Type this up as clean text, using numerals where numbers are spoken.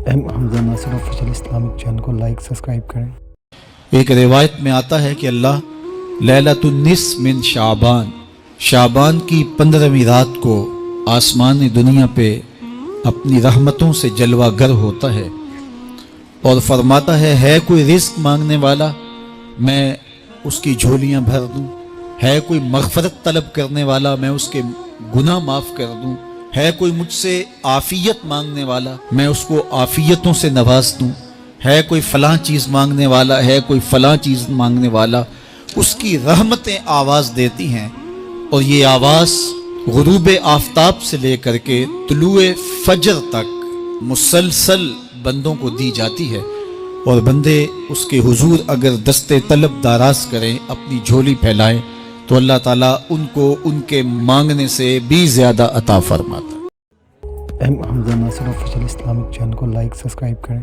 حمزہ ناصر official Islamic channel کو like subscribe کریں۔ ایک روایت میں آتا ہے کہ اللہ لیلۃ النصف من شعبان کی 15ویں رات کو آسمان دنیا پہ اپنی رحمتوں سے جلوہ گر ہوتا ہے اور فرماتا ہے کوئی رزق مانگنے والا میں اس کی جھولیاں بھر دوں، ہے کوئی مغفرت طلب کرنے والا میں اس کے گناہ معاف کر دوں، ہے کوئی مجھ سے عافیت مانگنے والا میں اس کو عافیتوں سے نواز دوں، ہے کوئی فلاں چیز مانگنے والا ہے کوئی فلاں چیز مانگنے والا، اس کی رحمتیں آواز دیتی ہیں اور یہ آواز غروب آفتاب سے لے کر کے طلوع فجر تک مسلسل بندوں کو دی جاتی ہے، اور بندے اس کے حضور اگر دستے طلب دراز کریں، اپنی جھولی پھیلائیں، تو اللہ تعالیٰ ان کو ان کے مانگنے سے بھی زیادہ عطا فرماتا ہے۔ حمزہ ناصر آفیشیل اسلامک چینل کو لائک سبسکرائب کریں۔